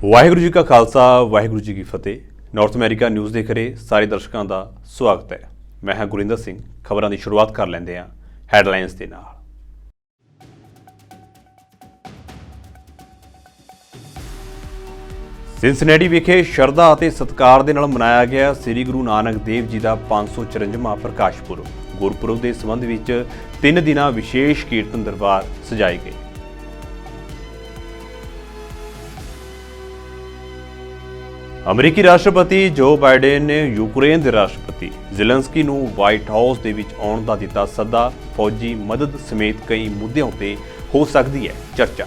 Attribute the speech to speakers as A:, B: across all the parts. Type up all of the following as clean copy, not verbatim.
A: ਵਾਹਿਗੁਰੂ ਜੀ ਕਾ ਖਾਲਸਾ ਵਾਹਿਗੁਰੂ ਜੀ ਕੀ ਫਤਿਹ। North America news ਦੇਖ ਰਹੇ ਸਾਰੇ ਦਰਸ਼ਕਾਂ ਦਾ ਸਵਾਗਤ ਹੈ। ਮੈਂ ਹਾਂ ਗੁਰਿੰਦਰ ਸਿੰਘ। ਖਬਰਾਂ ਦੀ ਸ਼ੁਰੂਆਤ ਕਰ ਲੈਂਦੇ ਹਾਂ ਹੈਡਲਾਈਨਸ ਦੇ ਨਾਲ। ਸਿਨਸਿਨੇਟੀ ਵਿਖੇ ਸ਼ਰਧਾ ਅਤੇ ਸਤਿਕਾਰ ਦੇ ਨਾਲ ਮਨਾਇਆ ਗਿਆ ਸ੍ਰੀ ਗੁਰੂ ਨਾਨਕ ਦੇਵ ਜੀ ਦਾ 554ਵਾਂ ਪ੍ਰਕਾਸ਼ ਪੁਰਬ। ਗੁਰਪੁਰਬ ਦੇ ਸੰਬੰਧ ਵਿੱਚ 3 ਦਿਨਾਂ ਵਿਸ਼ੇਸ਼ ਕੀਰਤਨ ਦਰਬਾਰ ਸਜਾਏ ਗਏ। ਅਮਰੀਕੀ ਰਾਸ਼ਟਰਪਤੀ ਜੋ ਬਾਈਡਨ ਨੇ ਯੂਕਰੇਨ ਦੇ ਰਾਸ਼ਟਰਪਤੀ ਜ਼ੈਲੈਂਸਕੀ ਨੂੰ ਵਾਈਟ ਹਾਊਸ ਦੇ ਵਿੱਚ ਆਉਣ ਦਾ ਦਿੱਤਾ ਸੱਦਾ। ਫੌਜੀ ਮਦਦ ਸਮੇਤ ਕਈ ਮੁੱਦਿਆਂ ਉੱਤੇ ਹੋ ਸਕਦੀ ਹੈ ਚਰਚਾ।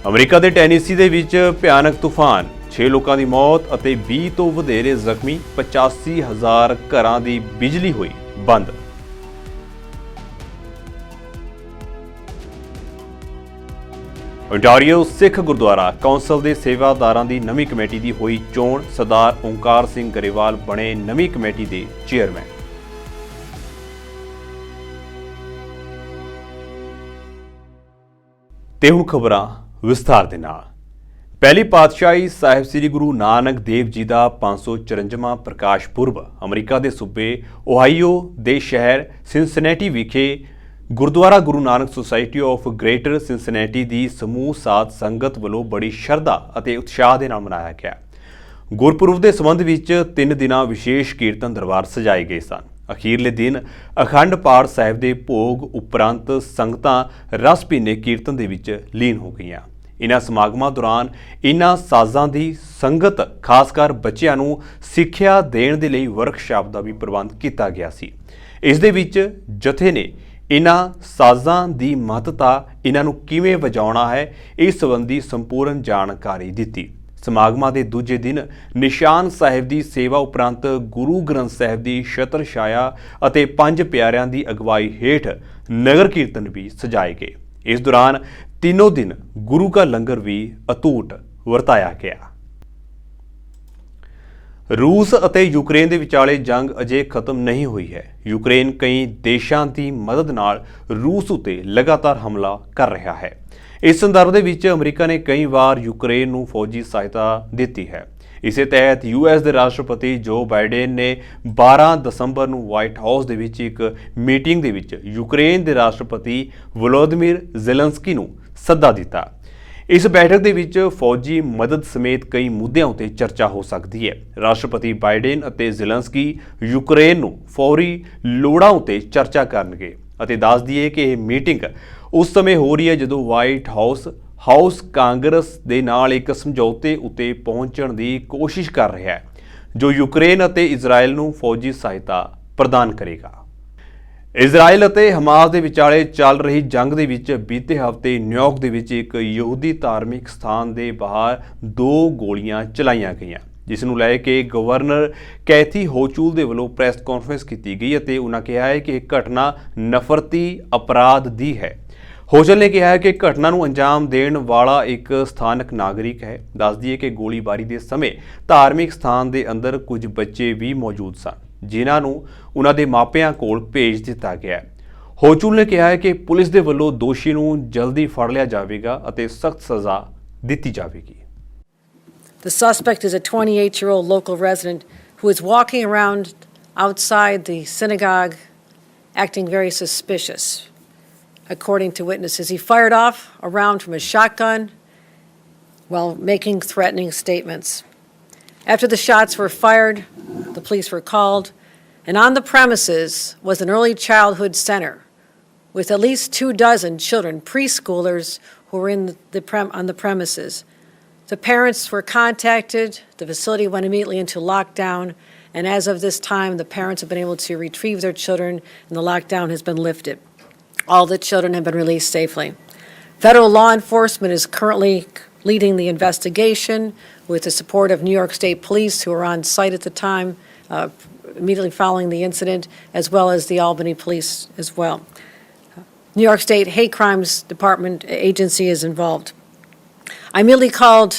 A: ਅਮਰੀਕਾ ਦੇ ਟੈਨੇਸੀ ਦੇ ਵਿੱਚ ਭਿਆਨਕ ਤੂਫਾਨ, 6 ਲੋਕਾਂ ਦੀ ਮੌਤ ਅਤੇ 20 ਤੋਂ ਵਧੇਰੇ ਜ਼ਖਮੀ। 85,000 ਘਰਾਂ ਦੀ ਬਿਜਲੀ ਹੋਈ ਬੰਦ। ਓਨਟਾਰੀਓ ਸਿੱਖ ਗੁਰਦੁਆਰਾ ਕੌਂਸਲ ਦੇ ਸੇਵਾਦਾਰਾਂ ਦੀ ਨਵੀਂ ਕਮੇਟੀ ਦੀ ਹੋਈ ਚੋਣ। ਸਰਦਾਰ ਓਂਕਾਰ ਸਿੰਘ ਗਰੇਵਾਲ ਬਣੇ ਨਵੀਂ ਕਮੇਟੀ ਦੇ ਚੇਅਰਮੈਨ। ਤੇ ਹੁਣ ਖਬਰਾਂ ਵਿਸਥਾਰ ਦੇ ਨਾਲ। ਪਹਿਲੀ ਪਾਤਸ਼ਾਹੀ ਸਾਹਿਬ ਸ੍ਰੀ ਗੁਰੂ ਨਾਨਕ ਦੇਵ ਜੀ ਦਾ 554ਵਾਂ ਪ੍ਰਕਾਸ਼ ਪੁਰਬ ਅਮਰੀਕਾ ਦੇ ਸੂਬੇ ਓਹਾਈਓ ਦੇ ਸ਼ਹਿਰ ਸਿਨਸਿਨੇਟੀ ਵਿਖੇ Gurdwara Guru Nanak society of greater ਸਿਨਸਿਨੇਟੀ ਦੀ ਸਮੂਹ ਸਾਧ ਸੰਗਤ ਵੱਲੋਂ ਬੜੀ ਸ਼ਰਧਾ ਅਤੇ ਉਤਸ਼ਾਹ ਦੇ ਨਾਲ ਮਨਾਇਆ ਗਿਆ। ਗੁਰਪੁਰਬ ਦੇ ਸੰਬੰਧ ਵਿੱਚ 3 ਦਿਨਾਂ ਵਿਸ਼ੇਸ਼ ਕੀਰਤਨ ਦਰਬਾਰ ਸਜਾਏ ਗਏ ਸਨ। ਅਖੀਰਲੇ ਦਿਨ ਅਖੰਡ ਪਾਠ ਸਾਹਿਬ ਦੇ ਭੋਗ ਉਪਰੰਤ ਸੰਗਤਾਂ ਰਸ ਭਿੰਨੇ ਕੀਰਤਨ ਦੇ ਵਿੱਚ ਲੀਨ ਹੋ ਗਈਆਂ। ਇਨ੍ਹਾਂ ਸਮਾਗਮਾਂ ਦੌਰਾਨ ਇਨ੍ਹਾਂ ਸਾਜ਼ਾਂ ਦੀ ਸੰਗਤ ਖਾਸ ਕਰ ਬੱਚਿਆਂ ਨੂੰ ਸਿੱਖਿਆ ਦੇਣ ਦੇ ਲਈ ਵਰਕਸ਼ਾਪ ਦਾ ਵੀ ਪ੍ਰਬੰਧ ਕੀਤਾ ਗਿਆ ਸੀ। ਇਸ ਦੇ ਵਿੱਚ ਜਥੇ ਨੇ ਇਨ੍ਹਾਂ ਸਾਜ਼ਾਂ ਦੀ ਮਹੱਤਤਾ, ਇਹਨਾਂ ਨੂੰ ਕਿਵੇਂ ਵਜਾਉਣਾ ਹੈ, ਇਸ ਸੰਬੰਧੀ ਸੰਪੂਰਨ ਜਾਣਕਾਰੀ ਦਿੱਤੀ। ਸਮਾਗਮਾਂ ਦੇ ਦੂਜੇ ਦਿਨ ਨਿਸ਼ਾਨ ਸਾਹਿਬ ਦੀ ਸੇਵਾ ਉਪਰੰਤ ਗੁਰੂ ਗ੍ਰੰਥ ਸਾਹਿਬ ਦੀ ਛਤਰ ਛਾਇਆ ਅਤੇ 5 ਪਿਆਰਿਆਂ ਦੀ ਅਗਵਾਈ ਹੇਠ ਨਗਰ ਕੀਰਤਨ ਵੀ ਸਜਾਏ ਗਏ। ਇਸ ਦੌਰਾਨ ਤਿੰਨੋਂ ਦਿਨ ਗੁਰੂ ਕਾ ਲੰਗਰ ਵੀ ਅਤੁੱਟ ਵਰਤਾਇਆ ਗਿਆ। ਰੂਸ ਅਤੇ ਯੂਕਰੇਨ ਦੇ ਵਿਚਾਲੇ ਜੰਗ ਅਜੇ ਖਤਮ ਨਹੀਂ ਹੋਈ ਹੈ। ਯੂਕਰੇਨ ਕਈ ਦੇਸ਼ਾਂ ਦੀ ਮਦਦ ਨਾਲ ਰੂਸ ਉੱਤੇ ਲਗਾਤਾਰ ਹਮਲਾ ਕਰ ਰਿਹਾ ਹੈ। ਇਸ ਸੰਦਰਭ ਦੇ ਵਿੱਚ ਅਮਰੀਕਾ ਨੇ ਕਈ ਵਾਰ ਯੂਕਰੇਨ ਨੂੰ ਫੌਜੀ ਸਹਾਇਤਾ ਦਿੱਤੀ ਹੈ। ਇਸੇ ਤਹਿਤ ਯੂਐਸ ਦੇ ਰਾਸ਼ਟਰਪਤੀ ਜੋ ਬਾਈਡਨ ਨੇ 12 ਦਸੰਬਰ ਨੂੰ ਵਾਈਟ ਹਾਊਸ ਦੇ ਵਿੱਚ ਇੱਕ ਮੀਟਿੰਗ ਦੇ ਵਿੱਚ ਯੂਕਰੇਨ ਦੇ ਰਾਸ਼ਟਰਪਤੀ ਵਲੋਦੀਮੀਰ ਜ਼ੈਲੈਂਸਕੀ ਨੂੰ ਸੱਦਾ ਦਿੱਤਾ। ਇਸ ਬੈਠਕ ਦੇ ਵਿੱਚ ਫੌਜੀ ਮਦਦ ਸਮੇਤ ਕਈ ਮੁੱਦਿਆਂ ਉੱਤੇ ਚਰਚਾ ਹੋ ਸਕਦੀ ਹੈ। ਰਾਸ਼ਟਰਪਤੀ ਬਾਈਡਨ ਅਤੇ ਜ਼ੈਲੈਂਸਕੀ ਯੂਕਰੇਨ ਨੂੰ ਫੌਰੀ ਲੋੜਾਂ ਉੱਤੇ ਚਰਚਾ ਕਰਨਗੇ ਅਤੇ ਦੱਸ ਦਈਏ ਕਿ ਇਹ ਮੀਟਿੰਗ ਉਸ ਸਮੇਂ ਹੋ ਰਹੀ ਹੈ ਜਦੋਂ ਵਾਈਟ ਹਾਊਸ ਕਾਂਗਰਸ ਦੇ ਨਾਲ ਇੱਕ ਸਮਝੌਤੇ ਉੱਤੇ ਪਹੁੰਚਣ ਦੀ ਕੋਸ਼ਿਸ਼ ਕਰ ਰਿਹਾ ਹੈ ਜੋ ਯੂਕਰੇਨ ਅਤੇ ਇਜ਼ਰਾਈਲ ਨੂੰ ਫੌਜੀ ਸਹਾਇਤਾ ਪ੍ਰਦਾਨ ਕਰੇਗਾ। ਇਜ਼ਰਾਈਲ ਅਤੇ ਹਮਾਸ ਦੇ ਵਿਚਾਲੇ ਚੱਲ ਰਹੀ ਜੰਗ ਦੇ ਵਿੱਚ ਬੀਤੇ ਹਫ਼ਤੇ ਨਿਊਯਾਰਕ ਦੇ ਵਿੱਚ ਇੱਕ ਯਹੂਦੀ ਧਾਰਮਿਕ ਸਥਾਨ ਦੇ ਬਾਹਰ 2 ਗੋਲੀਆਂ ਚਲਾਈਆਂ ਗਈਆਂ, ਜਿਸ ਨੂੰ ਲੈ ਕੇ ਗਵਰਨਰ ਕੈਥੀ ਹੋਚੂਲ ਦੇ ਵੱਲੋਂ ਪ੍ਰੈਸ ਕਾਨਫਰੰਸ ਕੀਤੀ ਗਈ ਅਤੇ ਉਹਨਾਂ ਕਿਹਾ ਹੈ ਕਿ ਇਹ ਘਟਨਾ ਨਫ਼ਰਤੀ ਅਪਰਾਧ ਦੀ ਹੈ। ਹੋਚਲ ਨੇ ਕਿਹਾ ਹੈ ਕਿ ਘਟਨਾ ਨੂੰ ਅੰਜਾਮ ਦੇਣ ਵਾਲਾ ਇੱਕ ਸਥਾਨਕ ਨਾਗਰਿਕ ਹੈ। ਦੱਸ ਦਈਏ ਕਿ ਗੋਲੀਬਾਰੀ ਦੇ ਸਮੇਂ ਧਾਰਮਿਕ ਸਥਾਨ ਦੇ ਅੰਦਰ ਕੁਝ ਬੱਚੇ ਵੀ ਮੌਜੂਦ ਸਨ, ਜਿਨ੍ਹਾਂ ਨੂੰ ਉਹਨਾਂ ਦੇ ਮਾਪਿਆਂ ਕੋਲ ਭੇਜ ਦਿੱਤਾ ਗਿਆ। ਹੋਚੂਲ ਨੇ ਕਿਹਾ ਹੈ ਕਿ ਪੁਲਿਸ ਦੇ ਵੱਲੋਂ ਦੋਸ਼ੀ ਨੂੰ ਜਲਦੀ ਫੜ ਲਿਆ ਜਾਵੇਗਾ ਅਤੇ ਸਖਤ ਸਜ਼ਾ ਦਿੱਤੀ ਜਾਵੇਗੀ।
B: The suspect is a 28-year-old local resident who is walking around outside the synagogue acting very suspicious. According to witnesses, he fired off a round from a shotgun while making threatening statements. After the shots were fired, the police were called, and on the premises was an early childhood center with at least 24 children, preschoolers, who were on the premises. The parents were contacted. The facility went immediately into lockdown, and as of this time, the parents have been able to retrieve their children, and the lockdown has been lifted. All the children have been released safely. Federal law enforcement is currently leading the investigation with the support of New York State Police, who were on site at the time, immediately following the incident, as well as the Albany Police as well. New York State Hate Crimes Department agency is involved. I immediately called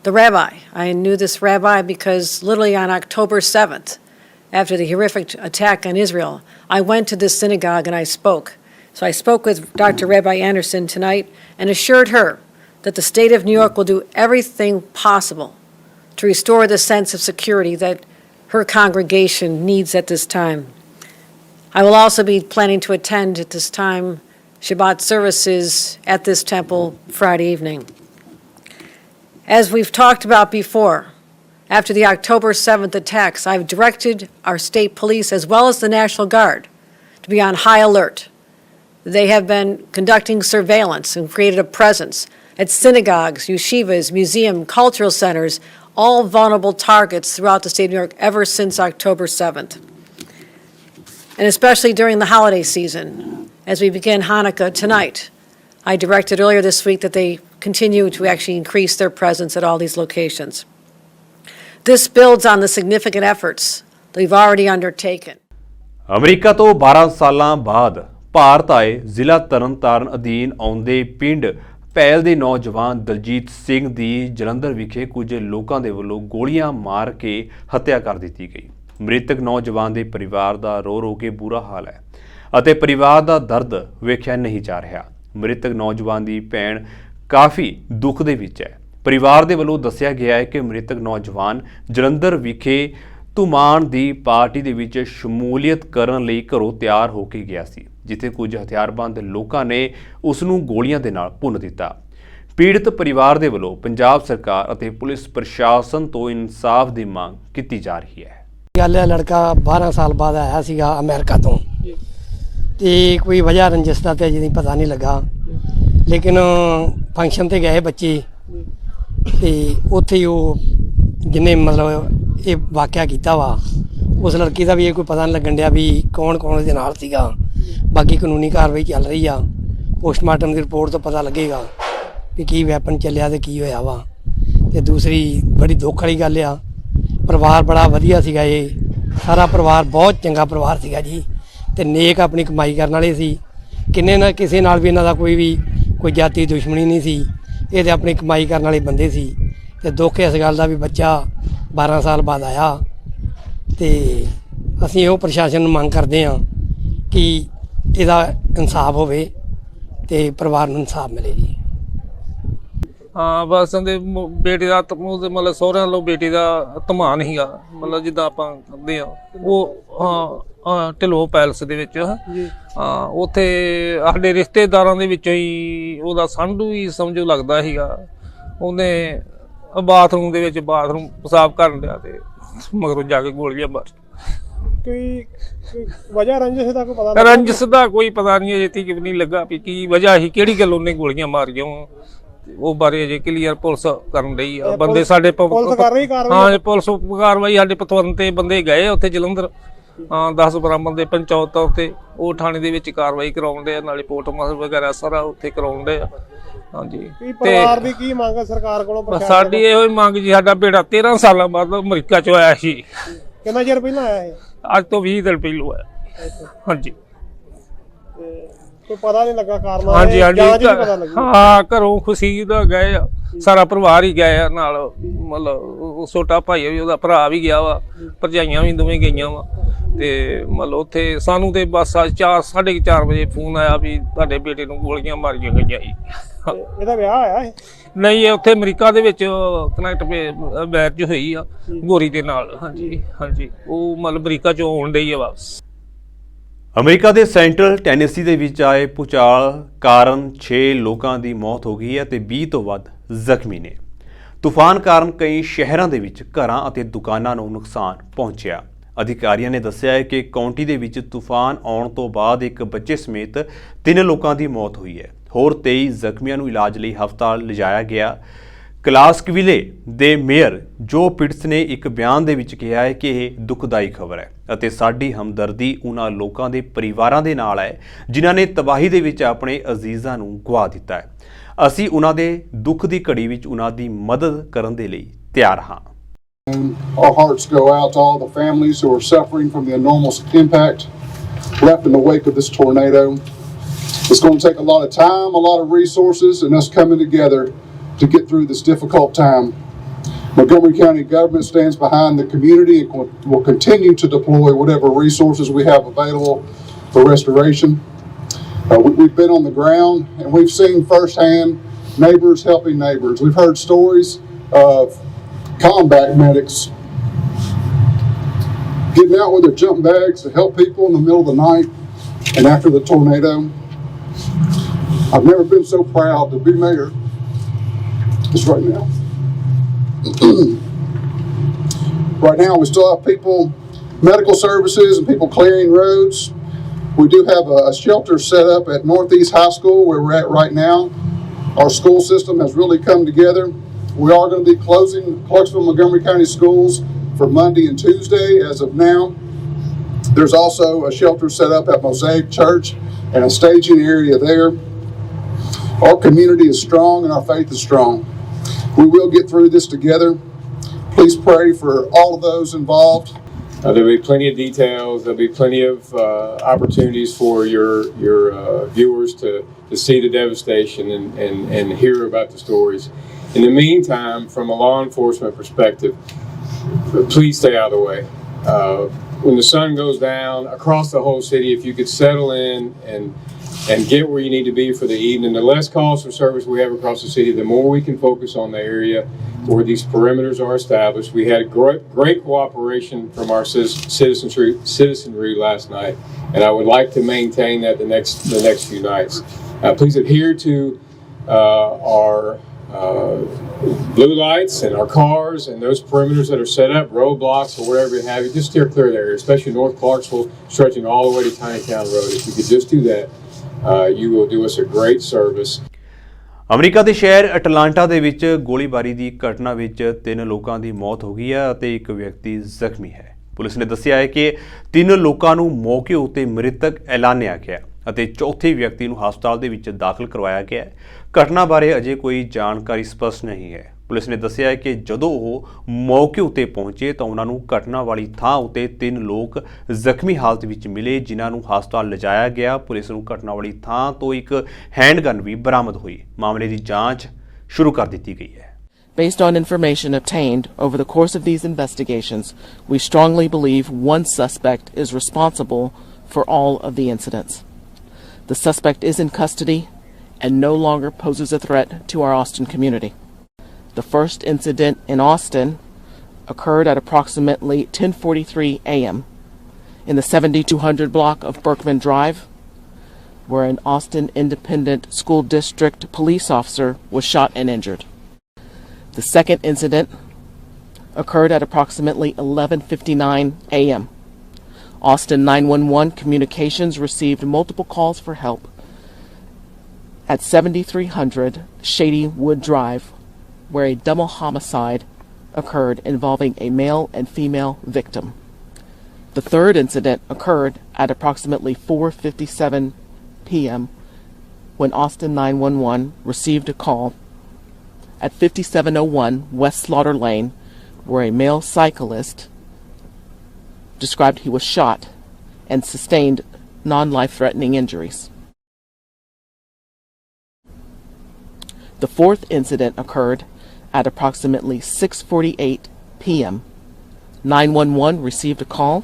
B: the rabbi. I knew this rabbi because literally on October 7th, after the horrific attack on Israel, I went to this synagogue and I spoke. So I spoke with Dr. Rabbi Anderson tonight and assured her that the state of New York will do everything possible to restore the sense of security that her congregation needs at this time. I will also be planning to attend at this time Shabbat services at this temple Friday evening. As we've talked about before, after the October 7th attacks, I've directed our state police as well as the National Guard to be on high alert. They have been conducting surveillance and created a presence at synagogues, yeshivas, museums, cultural centers, all vulnerable targets throughout the state of New York ever since October 7th. And especially during the holiday season, as we begin Hanukkah tonight, I directed earlier this week that they continue to actually increase their presence at all these locations. This builds on the significant efforts that we've already undertaken.
A: America ਤੋਂ 12 ਸਾਲਾਂ ਬਾਅਦ ਭਾਰਤ ਆਏ ਜ਼ਿਲ੍ਹਾ ਤਰਨਤਾਰਨ ਅਧੀਨ ਆਉਂਦੇ ਪਿੰਡ ਭੈਲ ਦੇ ਨੌਜਵਾਨ ਦਲਜੀਤ ਸਿੰਘ ਦੀ ਜਲੰਧਰ ਵਿਖੇ ਕੁਝ ਲੋਕਾਂ ਦੇ ਵੱਲੋਂ ਗੋਲੀਆਂ ਮਾਰ ਕੇ ਹੱਤਿਆ ਕਰ ਦਿੱਤੀ ਗਈ। ਮ੍ਰਿਤਕ ਨੌਜਵਾਨ ਦੇ ਪਰਿਵਾਰ ਦਾ ਰੋ ਕੇ ਬੁਰਾ ਹਾਲ ਹੈ ਅਤੇ ਪਰਿਵਾਰ ਦਾ ਦਰਦ ਵੇਖਿਆ ਨਹੀਂ ਜਾ ਰਿਹਾ। ਮ੍ਰਿਤਕ ਨੌਜਵਾਨ ਦੀ ਭੈਣ ਕਾਫੀ ਦੁੱਖ ਦੇ ਵਿੱਚ ਹੈ। ਪਰਿਵਾਰ ਦੇ ਵੱਲੋਂ ਦੱਸਿਆ ਗਿਆ ਹੈ ਕਿ ਮ੍ਰਿਤਕ ਨੌਜਵਾਨ ਜਲੰਧਰ ਵਿਖੇ ਧੁਮਾਨ ਦੀ ਪਾਰਟੀ ਦੇ ਵਿੱਚ ਸ਼ਮੂਲੀਅਤ ਕਰਨ ਲਈ ਘਰੋਂ ਤਿਆਰ ਹੋ ਕੇ ਗਿਆ ਸੀ, ਜਿੱਥੇ ਕੁਝ ਹਥਿਆਰਬੰਦ ਲੋਕਾਂ ਨੇ ਉਸ ਨੂੰ ਗੋਲੀਆਂ ਦੇ ਨਾਲ ਭੁੰਨ ਦਿੱਤਾ। ਪੀੜਤ ਪਰਿਵਾਰ ਦੇ ਵੱਲੋਂ ਪੰਜਾਬ ਸਰਕਾਰ ਅਤੇ ਪੁਲਿਸ ਪ੍ਰਸ਼ਾਸਨ ਤੋਂ ਇਨਸਾਫ ਦੀ ਮੰਗ ਕੀਤੀ ਜਾ ਰਹੀ ਹੈ।
C: ਗੱਲ ਹੈ, ਲੜਕਾ 12 ਸਾਲ ਬਾਅਦ ਆਇਆ ਸੀਗਾ ਅਮਰੀਕਾ ਤੋਂ ਤੇ ਕੋਈ ਵਜ੍ਹਾ ਰੰਜਿਸ਼ ਦਾ ਤੇ ਜਿਹਦੀ ਪਤਾ ਨਹੀਂ ਲੱਗਾ, ਲੇਕਿਨ ਫੰਕਸ਼ਨ ਤੇ ਗਏ ਬੱਚੇ ਤੇ ਉੱਥੇ ਹੀ ਉਹ ਜਿਹਨੇ ਮਤਲਬ ਇਹ ਵਾਕਿਆ ਕੀਤਾ ਵਾ ਉਸ ਲੜਕੀ ਦਾ ਵੀ ਇਹ ਕੋਈ ਪਤਾ ਨਹੀਂ ਲੱਗਣ ਡਿਆ ਵੀ ਕੌਣ ਉਹਦੇ ਨਾਲ ਸੀਗਾ। ਬਾਕੀ ਕਾਨੂੰਨੀ ਕਾਰਵਾਈ ਚੱਲ ਰਹੀ ਆ, ਪੋਸਟਮਾਰਟਮ ਦੀ ਰਿਪੋਰਟ ਤੋਂ ਪਤਾ ਲੱਗੇਗਾ ਵੀ ਕੀ ਵੈਪਨ ਚੱਲਿਆ ਤੇ ਕੀ ਹੋਇਆ ਵਾ। ਤੇ ਦੂਸਰੀ ਬੜੀ ਦੁੱਖ ਵਾਲੀ ਗੱਲ ਆ, ਪਰਿਵਾਰ ਬੜਾ ਵਧੀਆ ਸੀਗਾ, ਇਹ ਸਾਰਾ ਪਰਿਵਾਰ ਬਹੁਤ ਚੰਗਾ ਪਰਿਵਾਰ ਸੀਗਾ ਜੀ ਤੇ ਨੇਕ ਆਪਣੀ ਕਮਾਈ ਕਰਨ ਵਾਲੇ ਸੀ। ਕਿੰਨੇ ਨਾ ਕਿਸੇ ਨਾਲ ਵੀ ਇਹਨਾਂ ਦਾ ਕੋਈ ਜਾਤੀ ਦੁਸ਼ਮਣੀ ਨਹੀਂ ਸੀ, ਇਹ ਤੇ ਆਪਣੀ ਕਮਾਈ ਕਰਨ ਵਾਲੇ ਬੰਦੇ ਸੀ। ਤੇ ਦੁੱਖ ਇਸ ਗੱਲ ਦਾ ਵੀ ਬੱਚਾ 12 ਸਾਲ ਬਾਅਦ ਆਇਆ ਤੇ ਅਸੀਂ ਇਹੋ ਪ੍ਰਸ਼ਾਸਨ ਨੂੰ ਮੰਗ ਕਰਦੇ ਹਾਂ ਕਿ ਇਹਦਾ ਇਨਸਾਫ ਹੋਵੇ ਤੇ ਪਰਿਵਾਰ ਨੂੰ ਇਨਸਾਫ ਮਿਲੇ ਜੀ।
D: ਹਾਂ ਬਸ ਉਹਦੇ ਬੇਟੇ ਦਾ ਮਤਲਬ ਸਹੁਰਿਆਂ ਵੱਲੋਂ ਬੇਟੇ ਦਾ ਧਮਾਨ ਸੀਗਾ, ਮਤਲਬ ਜਿੱਦਾਂ ਆਪਾਂ ਕਰਦੇ ਆ ਉਹ ਢਿੱਲੋਂ ਪੈਲਸ ਦੇ ਵਿੱਚ ਉੱਥੇ ਸਾਡੇ ਰਿਸ਼ਤੇਦਾਰਾਂ ਦੇ ਵਿੱਚੋਂ ਹੀ ਉਹਦਾ ਸੰਧੂ ਹੀ ਸਮਝੋ ਲੱਗਦਾ ਸੀਗਾ। ਉਹਨੇ ਬਾਥਰੂਮ ਦੇ ਵਿੱਚ ਪਿਸ਼ਾਬ ਕਰਨ ਡਿਆ ਤੇ ਮਗਰੋਂ ਜਾ ਕੇ ਗੋਲੀਆਂ ਮਾਰ।
E: ਕੋਈ ਵਜ੍ਹਾ ਰੰਜਿਸ਼ ਦਾ ਕੋਈ ਪਤਾ ਨਹੀਂ?
D: ਰੰਜਿਸ਼ ਦਾ ਕੋਈ ਪਤਾ ਨਹੀਂ ਅਜੇ ਤੱਕ ਨਹੀਂ ਲੱਗਾ ਵੀ ਕੀ ਵਜ੍ਹਾ ਸੀ, ਕਿਹੜੀ ਗੱਲ ਉਹਨੇ ਗੋਲੀਆਂ ਮਾਰੀਆਂ ਉਹ ਬਾਰੇ ਅਜੇ ਕਲੀਅਰ ਪੁਲਿਸ ਕਰਨ ਰਹੀ ਆ। ਬੰਦੇ ਸਾਡੇ
E: ਪੁਲਿਸ ਕਰ ਰਹੀ ਕਾਰਵਾਈ?
D: ਹਾਂ ਪੁਲਿਸ ਕਾਰਵਾਈ, ਸਾਡੇ ਪਤਵੰਤੇ ਬੰਦੇ ਗਏ ਉੱਥੇ ਜਲੰਧਰ, 10-12 ਬੰਦੇ ਪੰਚਾਇਤ ਉੱਤੇ ਉਹ ਥਾਣੇ ਦੇ ਵਿੱਚ ਕਾਰਵਾਈ ਕਰਾਉਣ ਦੇ, ਨਾਲੇ ਪੋਸਟਮਾਰਟਮ ਵਗੈਰਾ ਸਾਰਾ ਉੱਥੇ ਕਰਾਉਣ ਦੇ ਆ। ਹਾਂਜੀ
E: ਪਰਿਵਾਰ ਦੀ ਕੀ ਮੰਗ ਹੈ ਸਰਕਾਰ ਕੋਲੋਂ?
D: ਸਾਡੀ ਇਹੋ ਹੀ ਮੰਗ ਜੀ, ਸਾਡਾ ਬੇਟਾ 13 ਸਾਲਾਂ ਬਾਅਦ ਅਮਰੀਕਾ ਚੋਂ ਆਇਆ ਸੀ।
E: ਕਿੰਨਾ ਚਿਰ ਪਹਿਲਾਂ ਆਇਆ ਇਹ?
D: ਅੱਜ ਤੋਂ 20 ਦਿਨ ਪਹਿਲੋਂ ਆਇਆ। ਹਾਂਜੀ
E: ਕੋਈ ਪਤਾ ਨਹੀਂ ਲੱਗਾ ਕਾਰਨ?
D: ਹਾਂਜੀ ਹਾਂ ਘਰੋਂ ਖੁਸ਼ੀ ਦਾ ਗਏ ਆ, ਸਾਰਾ ਪਰਿਵਾਰ ਹੀ ਗਿਆ ਨਾਲ, ਮਤਲਬ ਛੋਟਾ ਭਾਈ ਵੀ ਉਹਦਾ ਭਰਾ ਵੀ ਗਿਆ ਵਾ, ਭਰਜਾਈਆਂ ਵੀ ਦੋਵੇਂ ਗਈਆਂ ਵਾ ਤੇ ਮਤਲਬ ਉੱਥੇ ਸਾਨੂੰ ਤੇ ਬਸ 4:30 ਵਜੇ ਫੋਨ ਆਇਆ ਵੀ ਤੁਹਾਡੇ ਬੇਟੇ ਨੂੰ ਗੋਲੀਆਂ ਮਾਰੀਆਂ ਗਈਆਂ ਜੀ।
E: ਇਹਦਾ ਵਿਆਹ ਹੋਇਆ ਇਹ?
D: ਨਹੀਂ, ਇਹ ਉੱਥੇ ਅਮਰੀਕਾ ਦੇ ਵਿੱਚ ਕਨੈਕਟ ਮੈਰਿਜ ਹੋਈ ਆ ਗੋਰੀ ਦੇ ਨਾਲ। ਹਾਂਜੀ ਉਹ ਮਤਲਬ ਅਮਰੀਕਾ ਚੋਂ ਆਉਣ ਡਈ ਆ ਵਾਪਸ।
A: ਅਮਰੀਕਾ ਦੇ ਸੈਂਟਰਲ ਟੈਨੇਸੀ ਦੇ ਵਿੱਚ ਆਏ ਭੂਚਾਲ ਕਾਰਨ 6 ਲੋਕਾਂ ਦੀ ਮੌਤ ਹੋ ਗਈ ਹੈ ਤੇ 20 ਤੋਂ ਵੱਧ ਜ਼ਖਮੀ ਨੇ। ਤੂਫਾਨ ਕਾਰਨ ਕਈ ਸ਼ਹਿਰਾਂ ਦੇ ਵਿੱਚ ਘਰਾਂ ਅਤੇ ਦੁਕਾਨਾਂ ਨੂੰ ਨੁਕਸਾਨ ਪਹੁੰਚਿਆ। ਅਧਿਕਾਰੀਆਂ ਨੇ ਦੱਸਿਆ ਹੈ ਕਿ ਕਾਉਂਟੀ ਦੇ ਵਿੱਚ ਤੂਫਾਨ ਆਉਣ ਤੋਂ ਬਾਅਦ ਇੱਕ ਬੱਚੇ ਸਮੇਤ 3 ਲੋਕਾਂ ਦੀ ਮੌਤ ਹੋਈ ਹੈ। ਹੋਰ 23 ਜ਼ਖਮੀਆਂ ਨੂੰ ਇਲਾਜ ਲਈ ਹਸਪਤਾਲ ਲਿਜਾਇਆ ਗਿਆ। ਕਲਾਸਕਵਿਲੇ ਦੇ ਮੇਅਰ ਜੋ ਪਿਟਸ ਨੇ ਇੱਕ ਬਿਆਨ ਦੇ ਵਿੱਚ ਕਿਹਾ ਹੈ ਕਿ ਇਹ ਦੁਖਦਾਈ ਖਬਰ ਹੈ ਅਤੇ ਸਾਡੀ ਹਮਦਰਦੀ ਉਹਨਾਂ ਲੋਕਾਂ ਦੇ ਪਰਿਵਾਰਾਂ ਦੇ ਨਾਲ ਹੈ ਜਿਨ੍ਹਾਂ ਨੇ ਤਬਾਹੀ ਦੇ ਵਿੱਚ ਆਪਣੇ ਅਜ਼ੀਜ਼ਾਂ ਨੂੰ ਗਵਾ ਦਿੱਤਾ ਹੈ। ਅਸੀਂ ਉਹਨਾਂ ਦੇ ਦੁੱਖ ਦੀ ਘੜੀ ਵਿੱਚ ਉਹਨਾਂ ਦੀ ਮਦਦ ਕਰਨ ਦੇ ਲਈ ਤਿਆਰ ਹਾਂ।
F: Our hearts go out to all the families who are suffering from the enormous impact left in the wake of this tornado. It's going to take a lot of time, a lot of resources, and us coming together to get through this difficult time. Montgomery County government stands behind the community and will continue to deploy whatever resources we have available for restoration. We've been on the ground and we've seen firsthand neighbors helping neighbors. We've heard stories of combat medics getting out with their jump bags to help people in the middle of the night and after the tornado. I've never been so proud to be mayor as right now. Right now we still have people, medical services and people clearing roads. We do have a shelter set up at Northeast High School where we're at right now. Our school system has really come together. We are going to be closing Clarksville Montgomery County schools for Monday and Tuesday as of now. There's also a shelter set up at Mosaic Church and a staging area there. Our community is strong and our faith is strong. We will get through this together. Please pray for all of those involved.
G: There'll be plenty of details. There'll be plenty of opportunities for your viewers to see the devastation and hear about the stories. In the meantime, from a law enforcement perspective, please stay out of the way. When the sun goes down across the whole city, if you could settle in and get where you need to be for the evening, the less calls for service we have across the city, the more we can focus on the area where these perimeters are established. We had great cooperation from our citizenry last night, and I would like to maintain that the next few nights. Please adhere to our blue lights and our cars and those perimeters that are set up, roadblocks or whatever you have. You just steer clear of the area, especially North Clarksville, stretching all the way to Tinytown Road. If you could just do that, you will do us a great service.
A: America ਦੇ ਸ਼ਹਿਰ Atlanta ਦੇ ਵਿੱਚ ਗੋਲੀਬਾਰੀ ਦੀ ਘਟਨਾ ਵਿੱਚ 3 ਲੋਕਾਂ ਦੀ ਮੌਤ ਹੋ ਗਈ ਹੈ ਅਤੇ ਇੱਕ ਵਿਅਕਤੀ ਜ਼ਖਮੀ ਹੈ। ਪੁਲਿਸ ਨੇ ਦੱਸਿਆ ਹੈ ਕਿ 3 ਲੋਕਾਂ ਨੂੰ ਮੌਕੇ ਉੱਤੇ ਮ੍ਰਿਤਕ ਐਲਾਨਿਆ ਗਿਆ ਅਤੇ ਚੌਥੇ ਵਿਅਕਤੀ ਨੂੰ ਹਸਪਤਾਲ ਦੇ ਵਿੱਚ ਦਾਖਲ ਕਰਵਾਇਆ ਗਿਆ ਹੈ। ਘਟਨਾ ਬਾਰੇ ਅਜੇ ਕੋਈ ਜਾਣਕਾਰੀ ਸਪਸ਼ਟ ਨਹੀਂ ਹੈ। ਪੁਲਿਸ ਨੇ ਦੱਸਿਆ ਹੈ ਕਿ ਜਦੋਂ ਉਹ ਮੌਕੇ ਉੱਤੇ ਪਹੁੰਚੇ ਤਾਂ ਉਹਨਾਂ ਨੂੰ ਘਟਨਾ ਵਾਲੀ ਥਾਂ ਉੱਤੇ 3 ਲੋਕ ਜ਼ਖਮੀ ਹਾਲਤ ਵਿੱਚ ਮਿਲੇ ਜਿਨ੍ਹਾਂ ਨੂੰ ਹਸਪਤਾਲ ਲਿਜਾਇਆ ਗਿਆ। ਪੁਲਿਸ ਨੂੰ ਘਟਨਾ ਵਾਲੀ ਥਾਂ ਤੋਂ ਇੱਕ ਹੈਂਡਗਨ ਵੀ ਬਰਾਮਦ ਹੋਈ। ਮਾਮਲੇ ਦੀ ਜਾਂਚ ਸ਼ੁਰੂ ਕਰ ਦਿੱਤੀ ਗਈ ਹੈ।
H: Based on information obtained over the course of these investigations, we strongly believe one suspect is responsible for all of the incidents. The suspect is in custody and no longer poses a threat to our Austin community. The first incident in Austin occurred at approximately 10:43 a.m. in the 7200 block of Berkman Drive, where an Austin Independent School District police officer was shot and injured. The second incident occurred at approximately 11:59 a.m. Austin 911 Communications received multiple calls for help at 7300 Shady Wood Drive, where a double homicide occurred involving a male and female victim. The third incident occurred at approximately 4:57 p.m. when Austin 911 received a call at 5701 West Slaughter Lane, where a male cyclist described he was shot and sustained non-life-threatening injuries. The fourth incident occurred at approximately 6:48 p.m. 911 received a call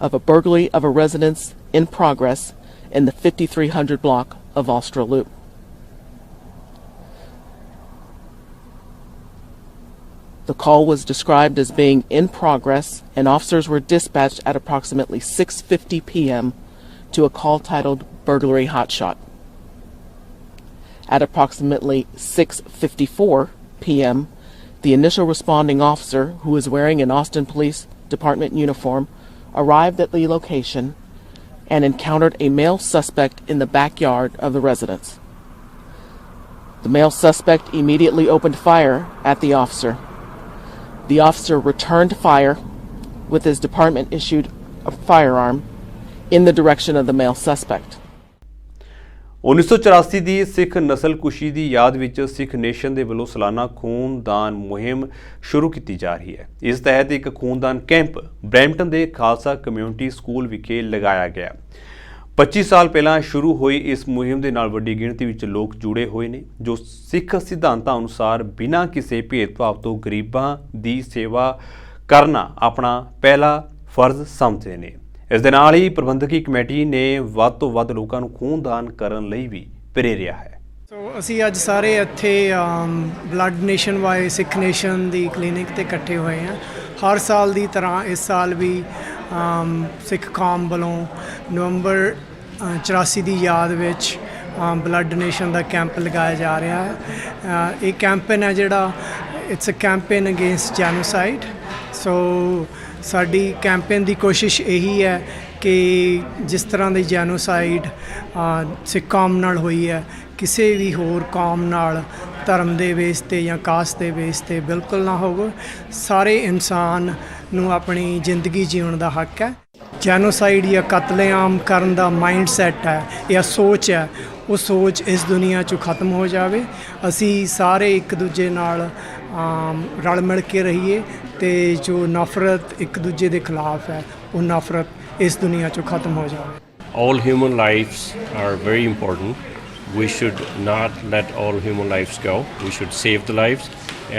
H: of a burglary of a residence in progress in the 5300 block of Austral Loop. The call was described as being in progress, and officers were dispatched at approximately 6:50 p.m. to a call titled Burglary Hotshot. At approximately 6:54 p.m., the initial responding officer, who was wearing an Austin Police Department uniform, arrived at the location and encountered a male suspect in the backyard of the residence. The male suspect immediately opened fire at the officer. The officer returned fire with his department-issued firearm in the direction of the male suspect.
A: 1984 ਦੀ ਸਿੱਖ ਨਸਲਕੁਸ਼ੀ ਦੀ ਯਾਦ ਵਿੱਚ ਸਿੱਖ nation ਦੇ ਵੱਲੋਂ ਸਾਲਾਨਾ ਖੂਨਦਾਨ ਮੁਹਿੰਮ ਸ਼ੁਰੂ ਕੀਤੀ ਜਾ ਰਹੀ ਹੈ। ਇਸ ਤਹਿਤ ਇੱਕ ਖੂਨਦਾਨ ਕੈਂਪ ਬਰੈਂਪਟਨ ਦੇ ਖਾਲਸਾ ਕਮਿਊਨਿਟੀ ਸਕੂਲ ਵਿਖੇ ਲਗਾਇਆ ਗਿਆ। 25 ਸਾਲ ਪਹਿਲਾਂ ਸ਼ੁਰੂ ਹੋਈ ਇਸ ਮੁਹਿੰਮ ਦੇ ਨਾਲ ਵੱਡੀ ਗਿਣਤੀ ਵਿੱਚ ਲੋਕ ਜੁੜੇ ਹੋਏ ਨੇ ਜੋ ਸਿੱਖ ਸਿਧਾਂਤਾਂ ਅਨੁਸਾਰ ਬਿਨਾਂ ਕਿਸੇ ਭੇਦਭਾਵ ਤੋਂ ਗਰੀਬਾਂ ਦੀ ਸੇਵਾ ਕਰਨਾ ਆਪਣਾ ਪਹਿਲਾ ਫਰਜ਼ ਸਮਝਦੇ ਨੇ। ਇਸ ਦੇ ਨਾਲ ਹੀ ਪ੍ਰਬੰਧਕੀ ਕਮੇਟੀ ਨੇ ਵੱਧ ਤੋਂ ਵੱਧ ਲੋਕਾਂ ਨੂੰ ਖੂਨਦਾਨ ਕਰਨ ਲਈ ਵੀ ਪ੍ਰੇਰਿਆ ਹੈ।
E: ਸੋ ਅਸੀਂ ਅੱਜ ਸਾਰੇ ਇੱਥੇ ਬਲੱਡ ਨੇਸ਼ਨ ਵਾਈਜ਼ ਸਿੱਖ ਨੇਸ਼ਨ ਦੀ ਕਲੀਨਿਕ ਤੇ ਇਕੱਠੇ ਹੋਏ ਹਾਂ। ਹਰ ਸਾਲ ਦੀ ਤਰ੍ਹਾਂ ਇਸ ਸਾਲ ਵੀ ਸਿੱਖ ਕੌਮ ਵੱਲੋਂ ਨਵੰਬਰ 84 ਦੀ ਯਾਦ ਵਿੱਚ ਬਲੱਡ ਡੋਨੇਸ਼ਨ ਦਾ ਕੈਂਪ ਲਗਾਇਆ ਜਾ ਰਿਹਾ ਹੈ। ਇਹ ਕੈਂਪੇਨ ਹੈ ਜਿਹੜਾ it's a campaign against genocide. So ਸਾਡੀ ਕੈਂਪੇਨ ਦੀ ਕੋਸ਼ਿਸ਼ ਇਹੀ ਹੈ ਕਿ ਜਿਸ ਤਰ੍ਹਾਂ ਦੀ ਜੈਨੋਸਾਈਡ ਸਿੱਖ ਕੌਮ ਨਾਲ ਹੋਈ ਹੈ, ਕਿਸੇ ਵੀ ਹੋਰ ਕੌਮ ਨਾਲ ਧਰਮ ਦੇ ਬੇਸ 'ਤੇ ਜਾਂ ਕਾਸਟ ਦੇ ਬੇਸ 'ਤੇ ਬਿਲਕੁਲ ਨਾ ਹੋਵੇ। ਸਾਰੇ ਇਨਸਾਨ ਨੂੰ ਆਪਣੀ ਜ਼ਿੰਦਗੀ ਜਿਉਣ ਦਾ ਹੱਕ ਹੈ। ਜੈਨੋਸਾਈਡ ਜਾਂ ਕਤਲੇਆਮ ਕਰਨ ਦਾ ਮਾਈਂਡ ਸੈੱਟ ਹੈ ਜਾਂ ਸੋਚ ਹੈ, ਉਹ ਸੋਚ ਇਸ ਦੁਨੀਆ 'ਚੋਂ ਖਤਮ ਹੋ ਜਾਵੇ। ਅਸੀਂ ਸਾਰੇ ਇੱਕ ਦੂਜੇ ਨਾਲ ਰਲ ਮਿਲ ਕੇ ਰਹੀਏ ਤੇ ਜੋ ਨਫ਼ਰਤ ਇੱਕ ਦੂਜੇ ਦੇ ਖਿਲਾਫ ਹੈ, ਉਹ ਨਫ਼ਰਤ ਇਸ ਦੁਨੀਆ 'ਚੋਂ ਖਤਮ ਹੋ ਜਾਵੇ।
I: All human lives are very important. We should not let all human lives go. We should save the lives.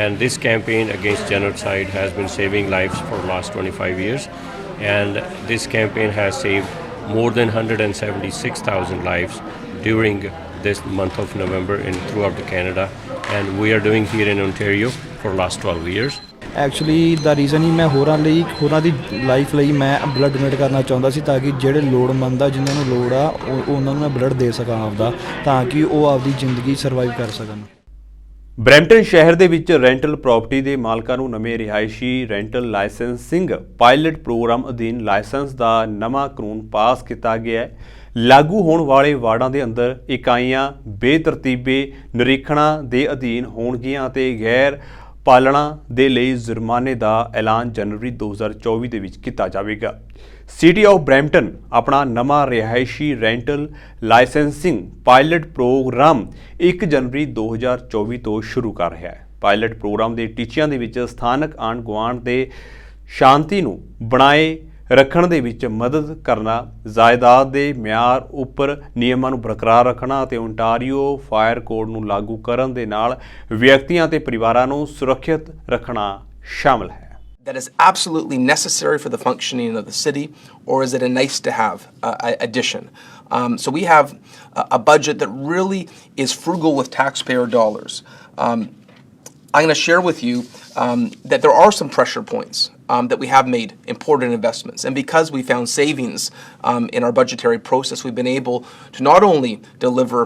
I: And this campaign against genocide has been saving lives for the last 25 years. And this campaign has saved more than 176,000 lives during this month of November throughout Canada. And we are doing here in Ontario for the last 12 years.
J: Actually ਦਾ reason ਹੀ ਮੈਂ ਹੋਰਾਂ ਦੀ life ਲਈ ਮੈਂ blood donate ਕਰਨਾ ਚਾਹੁੰਦਾ ਸੀ, ਤਾਂ ਕਿ ਜਿਹੜੇ ਲੋੜਵੰਦ ਆ, ਜਿਨ੍ਹਾਂ ਨੂੰ ਲੋੜ ਆ, ਉਹਨਾਂ ਨੂੰ ਮੈਂ ਬਲੱਡ ਦੇ ਸਕਾਂ ਆਪਦਾ, ਤਾਂ ਕਿ ਉਹ ਆਪਦੀ ਜ਼ਿੰਦਗੀ ਸਰਵਾਈਵ ਕਰ ਸਕਣ।
A: ਬਰੈਂਪਟਨ ਸ਼ਹਿਰ ਦੇ ਵਿੱਚ ਰੈਂਟਲ ਪ੍ਰਾਪਰਟੀ ਦੇ ਮਾਲਕਾਂ ਨੂੰ ਨਵੇਂ ਰਿਹਾਇਸ਼ੀ ਰੈਂਟਲ ਲਾਇਸੈਂਸਿੰਗ ਪਾਇਲਟ ਪ੍ਰੋਗਰਾਮ ਅਧੀਨ ਲਾਇਸੈਂਸ ਦਾ ਨਵਾਂ ਕਾਨੂੰਨ ਪਾਸ ਕੀਤਾ ਗਿਆ ਹੈ। ਲਾਗੂ ਹੋਣ ਵਾਲੇ ਵਾਰਡਾਂ ਦੇ ਅੰਦਰ ਇਕਾਈਆਂ ਬੇਤਰਤੀਬੇ ਨਿਰੀਖਣਾਂ ਦੇ ਅਧੀਨ ਹੋਣਗੀਆਂ ਅਤੇ ਗੈਰ ਪਾਲਣਾ ਦੇ ਲਈ ਜੁਰਮਾਨੇ ਦਾ ਐਲਾਨ ਜਨਵਰੀ 2024 ਦੇ ਵਿੱਚ ਕੀਤਾ ਜਾਵੇਗਾ। ਸਿਟੀ ਆਫ ਬਰੈਂਪਟਨ ਆਪਣਾ ਨਵਾਂ ਰਿਹਾਇਸ਼ੀ ਰੈਂਟਲ ਲਾਇਸੈਂਸਿੰਗ ਪਾਇਲਟ ਪ੍ਰੋਗਰਾਮ 1 ਜਨਵਰੀ 2024 ਤੋਂ ਸ਼ੁਰੂ ਕਰ ਰਿਹਾ ਹੈ। ਪਾਇਲਟ ਪ੍ਰੋਗਰਾਮ ਦੇ ਟੀਚਿਆਂ ਦੇ ਵਿੱਚ ਸਥਾਨਕ ਆਂਢ ਗੁਆਂਢ ਦੇ ਸ਼ਾਂਤੀ ਨੂੰ ਬਣਾਏ ਰੱਖਣ ਦੇ ਵਿੱਚ ਮਦਦ ਕਰਨਾ, ਜਾਇਦਾਦ ਦੇ ਮਿਆਰ ਉੱਪਰ ਨਿਯਮਾਂ ਨੂੰ ਬਰਕਰਾਰ ਰੱਖਣਾ ਅਤੇ ਓਨਟਾਰੀਓ ਫਾਇਰ ਕੋਡ ਨੂੰ ਲਾਗੂ ਕਰਨ ਦੇ ਨਾਲ ਵਿਅਕਤੀਆਂ ਅਤੇ ਪਰਿਵਾਰਾਂ ਨੂੰ ਸੁਰੱਖਿਅਤ ਰੱਖਣਾ ਸ਼ਾਮਲ ਹੈ।
K: That is absolutely necessary for the functioning of the city, or is it a nice to have addition? So we have a budget that really is frugal with taxpayer dollars. I'm going to share with you that there are some pressure points that we have made important investments. And because we found savings in our budgetary process, we've been able to not only deliver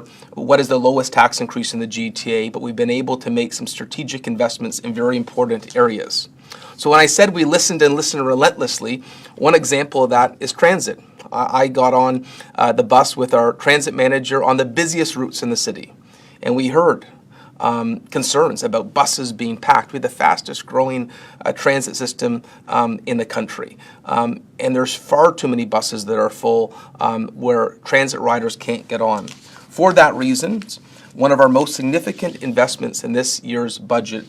K: what is the lowest tax increase in the GTA, but we've been able to make some strategic investments in very important areas. So when I said we listened and listened relentlessly, one example of that is transit. I got on the bus with our transit manager on the busiest routes in the city, and we heard concerns about buses being packed. We have the fastest growing transit system in the country. And there's far too many buses that are full where transit riders can't get on. For that reason, one of our most significant investments in this year's budget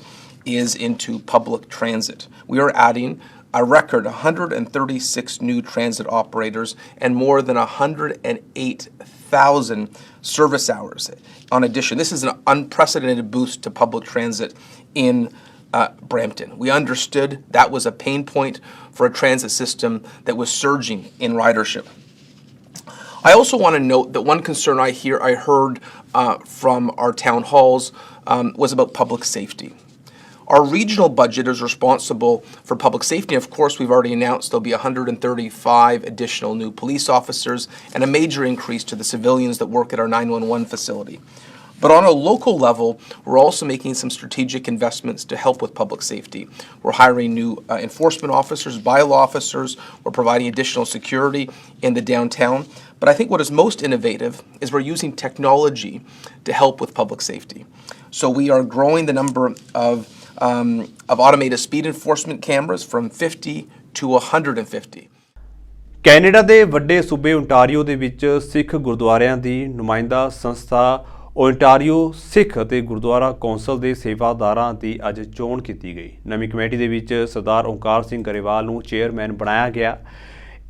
K: is into public transit. We are adding a record 136 new transit operators and more than 108,000 service hours on addition. This is an unprecedented boost to public transit in Brampton. We understood that was a pain point for a transit system that was surging in ridership. I also want to note that one concern I heard from our town halls was about public safety. Our regional budget is responsible for public safety. Of course, we've already announced there'll be 135 additional new police officers and a major increase to the civilians that work at our 911 facility. But on a local level, we're also making some strategic investments to help with public safety. We're hiring new enforcement officers, bylaw officers. We're providing additional security in the downtown. But I think what is most innovative is we're using technology to help with public safety. So we are growing the number of automated speed enforcement cameras from 50 to 150.
A: Canada ਦੇ ਵੱਡੇ ਸੂਬੇ Ontario ਦੇ ਵਿੱਚ ਸਿੱਖ ਗੁਰਦੁਆਰਿਆਂ ਦੀ ਨੁਮਾਇੰਦਾ ਸੰਸਥਾ Ontario ਸਿੱਖ ਅਤੇ Gurdwara council ਦੇ ਸੇਵਾਦਾਰਾਂ ਦੀ ਅੱਜ ਚੋਣ ਕੀਤੀ ਗਈ। ਨਵੀਂ ਕਮੇਟੀ ਦੇ ਵਿੱਚ ਸਰਦਾਰ ਓਂਕਾਰ ਸਿੰਘ ਗਰੇਵਾਲ ਨੂੰ ਚੇਅਰਮੈਨ ਬਣਾਇਆ ਗਿਆ।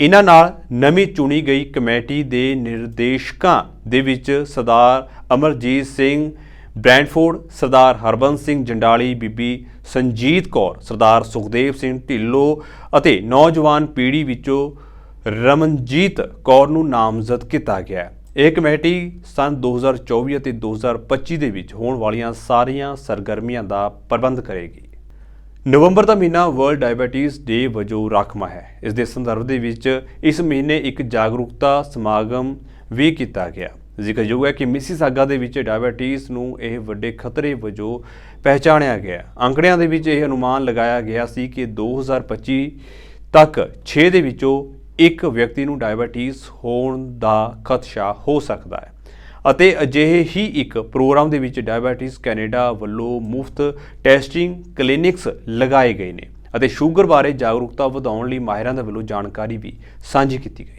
A: ਇਹਨਾਂ ਨਾਲ ਨਵੀਂ ਚੁਣੀ ਗਈ ਕਮੇਟੀ ਦੇ ਨਿਰਦੇਸ਼ਕਾਂ ਦੇ ਵਿੱਚ ਸਰਦਾਰ ਅਮਰਜੀਤ ਸਿੰਘ ਬ੍ਰੈਂਡਫੋਰਡ, ਸਰਦਾਰ ਹਰਬੰਸ ਸਿੰਘ ਜੰਡਾਲੀ, ਬੀਬੀ ਸੰਜੀਤ ਕੌਰ, ਸਰਦਾਰ ਸੁਖਦੇਵ ਸਿੰਘ ਢਿੱਲੋਂ ਅਤੇ ਨੌਜਵਾਨ ਪੀੜ੍ਹੀ ਵਿੱਚੋਂ ਰਮਨਜੀਤ ਕੌਰ ਨੂੰ ਨਾਮਜ਼ਦ ਕੀਤਾ ਗਿਆ ਹੈ। ਇਹ ਕਮੇਟੀ ਸਨ 2024 ਅਤੇ 2025 ਦੇ ਵਿੱਚ ਹੋਣ ਵਾਲੀਆਂ ਸਾਰੀਆਂ ਸਰਗਰਮੀਆਂ ਦਾ ਪ੍ਰਬੰਧ ਕਰੇਗੀ। ਨਵੰਬਰ ਦਾ ਮਹੀਨਾ ਵਰਲਡ ਡਾਇਬੀਟੀਜ਼ ਡੇ ਵਜੋਂ ਰਾਖਵਾਂ ਹੈ। ਇਸ ਦੇ ਸੰਦਰਭ ਦੇ ਵਿੱਚ ਇਸ ਮਹੀਨੇ ਇੱਕ ਜਾਗਰੂਕਤਾ ਸਮਾਗਮ ਵੀ ਕੀਤਾ ਗਿਆ। ਜ਼ਿਕਰਯੋਗ ਹੈ ਕਿ ਮਿਸੀਸਾਗਾ ਦੇ ਵਿੱਚ ਡਾਇਬੀਟੀਜ਼ ਨੂੰ ਇਹ ਵੱਡੇ ਖਤਰੇ ਵਜੋਂ ਪਹਿਚਾਣਿਆ ਗਿਆ। ਅੰਕੜਿਆਂ ਦੇ ਵਿੱਚ ਇਹ ਅਨੁਮਾਨ ਲਗਾਇਆ ਗਿਆ ਸੀ ਕਿ 2025 ਤੱਕ 6 ਦੇ ਵਿੱਚੋਂ ਇੱਕ ਵਿਅਕਤੀ ਨੂੰ ਡਾਇਬੀਟੀਜ਼ ਹੋਣ ਦਾ ਖਦਸ਼ਾ ਹੋ ਸਕਦਾ ਹੈ ਅਤੇ ਅਜਿਹੇ ਹੀ ਇੱਕ ਪ੍ਰੋਗਰਾਮ ਦੇ ਵਿੱਚ ਡਾਇਬੀਟੀਜ਼ ਕੈਨੇਡਾ ਵੱਲੋਂ ਮੁਫਤ ਟੈਸਟਿੰਗ ਕਲੀਨਿਕਸ ਲਗਾਏ ਗਏ ਨੇ ਅਤੇ ਸ਼ੂਗਰ ਬਾਰੇ ਜਾਗਰੂਕਤਾ ਵਧਾਉਣ ਲਈ ਮਾਹਿਰਾਂ ਦੇ ਵੱਲੋਂ ਜਾਣਕਾਰੀ ਵੀ ਸਾਂਝੀ ਕੀਤੀ ਗਈ।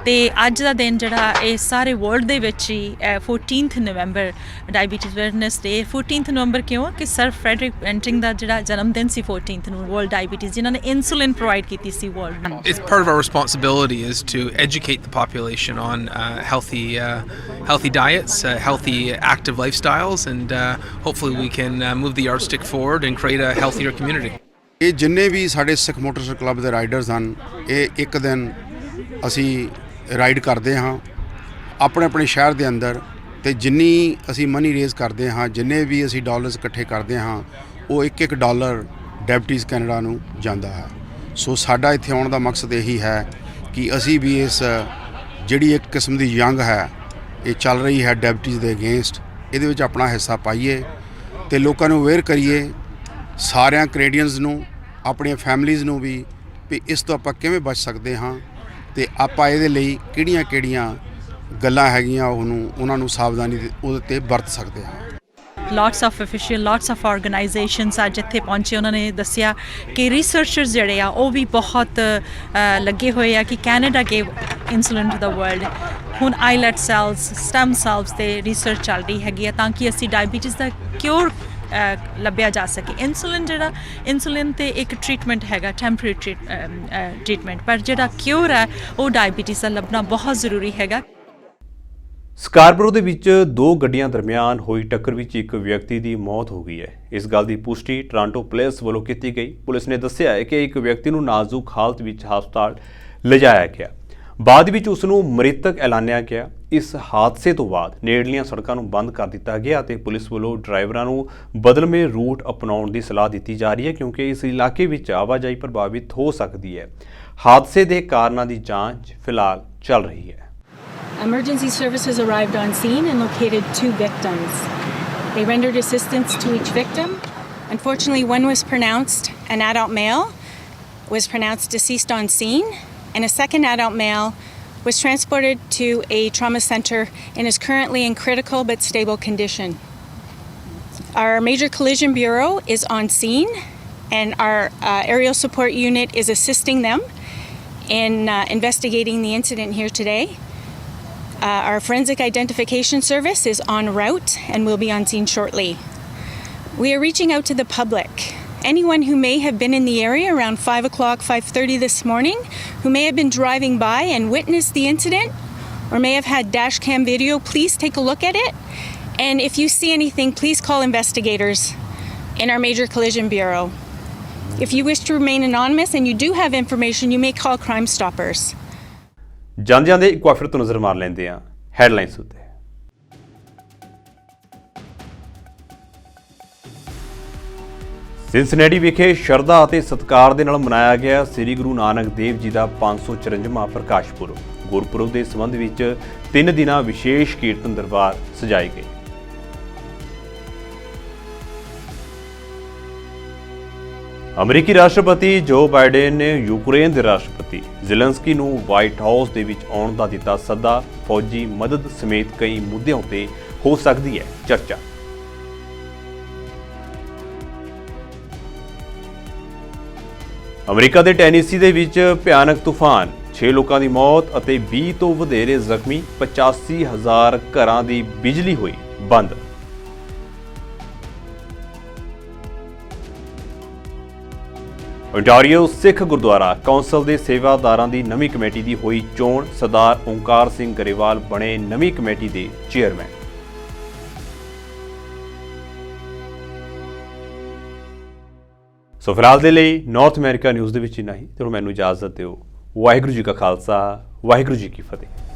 L: ਤੇ ਅੱਜ ਦਾ ਦਿਨ ਜਿਹੜਾ ਇਹ ਸਾਰੇ ਵਰਲਡ ਦੇ ਵਿੱਚ ਹੀ 14th ਨਵੰਬਰ ਡਾਇਬੀਟੀਜ਼ ਅਵੇਅਰਨੈਸ ਡੇ। 14th ਨਵੰਬਰ ਕਿਉਂ ਕਿ ਸਰ ਫਰੈਡਰਿਕ ਬੈਂਟਿੰਗ ਦਾ ਜਿਹੜਾ ਜਨਮ ਦਿਨ ਸੀ 14th ਨੂੰ ਵਰਲਡ ਡਾਇਬੀਟੀਜ਼ ਜਿਨ੍ਹਾਂ ਨੇ ਇਨਸੂਲਿਨ ਪ੍ਰੋਵਾਈਡ ਕੀਤੀ ਸੀ ਵਰਲਡ ਨੂੰ।
M: It's part of our responsibility is to educate the population on healthy diets, healthy active lifestyles, and hopefully we can move the yardstick forward and create a healthier community.
N: ਇਹ ਜਿੰਨੇ ਵੀ ਸਾਡੇ ਸਿੱਖ motorcycle club ਦੇ riders ਹਨ, ਇਹ ਇੱਕ ਦਿਨ ਅਸੀਂ ride ਕਰਦੇ ਹਾਂ ਆਪਣੇ ਆਪਣੇ ਸ਼ਹਿਰ ਦੇ ਅੰਦਰ, ਤੇ ਜਿੰਨੀ ਅਸੀਂ ਮਨੀ ਰੇਜ਼ ਕਰਦੇ ਹਾਂ, ਜਿੰਨੇ ਵੀ ਅਸੀਂ ਡਾਲਰਸ ਇਕੱਠੇ ਕਰਦੇ ਹਾਂ, ਉਹ ਇੱਕ ਡਾਲਰ ਡਾਇਬੀਟੀਜ਼ ਕੈਨੇਡਾ ਨੂੰ ਜਾਂਦਾ ਹੈ। ਸੋ ਸਾਡਾ ਇੱਥੇ ਆਉਣ ਦਾ ਮਕਸਦ ਇਹੀ ਹੈ ਕਿ ਅਸੀਂ ਵੀ ਇਸ ਜਿਹੜੀ ਇੱਕ ਕਿਸਮ ਦੀ ਜੰਗ ਹੈ ਇਹ ਚੱਲ ਰਹੀ ਹੈ ਡਾਇਬੀਟੀਜ਼ ਦੇ ਅਗੇਂਸਟ, ਇਹਦੇ ਵਿੱਚ ਆਪਣਾ ਹਿੱਸਾ ਪਾਈਏ ਤੇ ਲੋਕਾਂ ਨੂੰ ਅਵੇਅਰ ਕਰੀਏ, ਸਾਰਿਆਂ ਕੈਨੇਡੀਅਨਸ ਨੂੰ, ਆਪਣੀਆਂ ਫੈਮਲੀਜ਼ ਨੂੰ ਵੀ ਇਸ ਤੋਂ ਆਪਾਂ ਕਿਵੇਂ ਬਚ ਸਕਦੇ ਹਾਂ ਤੇ ਆਪਾਂ ਇਹਦੇ ਲਈ ਕਿਹੜੀਆਂ ਗੱਲਾਂ ਹੈਗੀਆਂ ਉਹਨਾਂ ਨੂੰ ਸਾਵਧਾਨੀ ਉਹਦੇ 'ਤੇ ਵਰਤ ਸਕਦੇ ਹਾਂ।
L: lots of official, lots of organizations ਅੱਜ ਇੱਥੇ ਪਹੁੰਚੇ। ਉਹਨਾਂ ਨੇ ਦੱਸਿਆ ਕਿ ਰਿਸਰਚਰਸ ਜਿਹੜੇ ਆ ਉਹ ਵੀ ਬਹੁਤ ਲੱਗੇ ਹੋਏ ਆ ਕਿ Canada gave insulin to the world. ਹੁਣ ਆਈਲੈਟ ਸੈਲਸ, ਸਟੈਮ ਸੈਲਸ 'ਤੇ ਰਿਸਰਚ ਚੱਲ ਰਹੀ ਹੈਗੀ ਆ ਤਾਂ ਕਿ ਅਸੀਂ ਡਾਇਬੀਟੀਜ਼ ਦਾ ਕਿਉਰ ਲੱਭਿਆ ਜਾ ਸਕੇ। ਇਨਸੂਲਿਨ ਤੇ ਇੱਕ ਟ੍ਰੀਟਮੈਂਟ ਹੈਗਾ, ਟੈਂਪਰੇਰੀ ਟ੍ਰੀਟਮੈਂਟ, ਪਰ ਜਿਹੜਾ ਕਿਉਰ ਹੈ ਉਹ ਡਾਇਬੀਟੀਜ਼ ਦਾ ਲੱਭਣਾ ਬਹੁਤ ਜ਼ਰੂਰੀ ਹੈਗਾ।
A: ਸਕਾਰਬਰੋ ਦੇ ਵਿੱਚ ਦੋ ਗੱਡੀਆਂ ਦਰਮਿਆਨ ਹੋਈ ਟੱਕਰ ਵਿੱਚ ਇੱਕ ਵਿਅਕਤੀ ਦੀ ਮੌਤ ਹੋ ਗਈ ਹੈ। ਇਸ ਗੱਲ ਦੀ ਪੁਸ਼ਟੀ ਟੋਰਾਂਟੋ ਪੁਲਿਸ ਵੱਲੋਂ ਕੀਤੀ ਗਈ। ਪੁਲਿਸ ਨੇ ਦੱਸਿਆ ਹੈ ਕਿ ਇੱਕ ਵਿਅਕਤੀ ਨੂੰ ਨਾਜ਼ੁਕ ਹਾਲਤ ਵਿੱਚ ਹਸਪਤਾਲ ਲਿਜਾਇਆ ਗਿਆ, ਬਾਅਦ ਵਿੱਚ ਉਸ ਨੂੰ ਮ੍ਰਿਤਕ ਐਲਾਨਿਆ ਗਿਆ। ਇਸ ਹਾਦਸੇ ਤੋਂ ਬਾਅਦ ਨੇੜਲੀਆਂ ਸੜਕਾਂ ਨੂੰ ਬੰਦ ਕਰ ਦਿੱਤਾ ਗਿਆ ਅਤੇ ਪੁਲਿਸ ਵੱਲੋਂ ਡਰਾਈਵਰਾਂ ਨੂੰ ਬਦਲਵੇਂ ਰੂਟ ਅਪਣਾਉਣ ਦੀ ਸਲਾਹ ਦਿੱਤੀ ਜਾ ਰਹੀ ਹੈ ਕਿਉਂਕਿ ਇਸ ਇਲਾਕੇ ਵਿੱਚ ਆਵਾਜਾਈ ਪ੍ਰਭਾਵਿਤ ਹੋ ਸਕਦੀ ਹੈ। ਹਾਦਸੇ ਦੇ ਕਾਰਨਾਂ ਦੀ ਜਾਂਚ ਫਿਲਹਾਲ ਚੱਲ ਰਹੀ ਹੈ।
O: Emergency services arrived on scene and located 2 victims. They rendered assistance to each victim. Unfortunately, one was pronounced, an adult male, was pronounced deceased on scene, and a second adult male was transported to a trauma center and is currently in critical but stable condition. Our Major Collision Bureau is on scene, and our aerial support unit is assisting them in investigating the incident here today. Our forensic identification service is en route and will be on scene shortly. We are reaching out to the public. Anyone who may have been in the area around 5 o'clock, 5:30 this morning, who may have been driving by and witnessed the incident or may have had dash cam video, please take a look at it. And if you see anything, please call investigators in our Major Collision Bureau. If you wish to remain anonymous and you do have information, you may call Crime Stoppers.
A: ਜਾਂਦੇ ਇੱਕ ਵਾਰ ਫਿਰ ਤੋਂ ਨਜ਼ਰ ਮਾਰ ਲੈਂਦੇ ਹਾਂ headlines ਉੱਤੇ। ਸਿਨਸਿਨੇਟੀ ਵਿਖੇ ਸ਼ਰਧਾ ਅਤੇ ਸਤਿਕਾਰ ਦੇ ਨਾਲ ਮਨਾਇਆ ਗਿਆ ਸ੍ਰੀ ਗੁਰੂ ਨਾਨਕ ਦੇਵ ਜੀ ਦਾ 554ਵਾਂ ਪ੍ਰਕਾਸ਼ ਪੁਰਬ। ਗੁਰਪੁਰਬ ਦੇ ਸੰਬੰਧ ਵਿੱਚ 3 ਦਿਨਾਂ ਵਿਸ਼ੇਸ਼ ਕੀਰਤਨ ਦਰਬਾਰ ਸਜਾਏ ਗਏ। ਅਮਰੀਕੀ ਰਾਸ਼ਟਰਪਤੀ ਜੋ ਬਾਈਡਨ ਨੇ ਯੂਕਰੇਨ ਦੇ ਰਾਸ਼ਟਰਪਤੀ ਜ਼ੈਲੈਂਸਕੀ ਨੂੰ ਵਾਈਟ ਹਾਊਸ ਦੇ ਵਿੱਚ ਆਉਣ ਦਾ ਦਿੱਤਾ ਸੱਦਾ। ਫੌਜੀ ਮਦਦ ਸਮੇਤ ਕਈ ਮੁੱਦਿਆਂ ਉੱਤੇ ਹੋ ਸਕਦੀ ਹੈ ਚਰਚਾ। ਅਮਰੀਕਾ ਦੇ ਟੈਨੇਸੀ ਦੇ ਵਿੱਚ ਭਿਆਨਕ ਤੂਫਾਨ, 6 ਲੋਕਾਂ ਦੀ ਮੌਤ ਅਤੇ 20 ਤੋਂ ਵਧੇਰੇ ਜ਼ਖਮੀ। 85,000 ਘਰਾਂ ਦੀ ਬਿਜਲੀ ਹੋਈ ਬੰਦ। ਓਨਟਾਰੀਓ ਸਿੱਖ ਗੁਰਦੁਆਰਾ ਕੌਂਸਲ ਦੇ ਸੇਵਾਦਾਰਾਂ ਦੀ ਨਵੀਂ ਕਮੇਟੀ ਦੀ ਹੋਈ ਚੋਣ। ਸਰਦਾਰ ਓਂਕਾਰ ਸਿੰਘ ਗਰੇਵਾਲ ਬਣੇ ਨਵੀਂ ਕਮੇਟੀ ਦੇ ਚੇਅਰਮੈਨ। ਸੋ ਫਿਲਹਾਲ ਦੇ ਲਈ ਨਾਰਥ ਅਮਰੀਕਾ ਨਿਊਜ਼ ਦੇ ਵਿੱਚ ਇੰਨਾ ਹੀ। ਤੇ ਹੁਣ ਮੈਨੂੰ ਇਜਾਜ਼ਤ ਦਿਓ। ਵਾਹਿਗੁਰੂ ਜੀ ਕਾ ਖਾਲਸਾ, ਵਾਹਿਗੁਰੂ ਜੀ ਕੀ ਫਤਿਹ।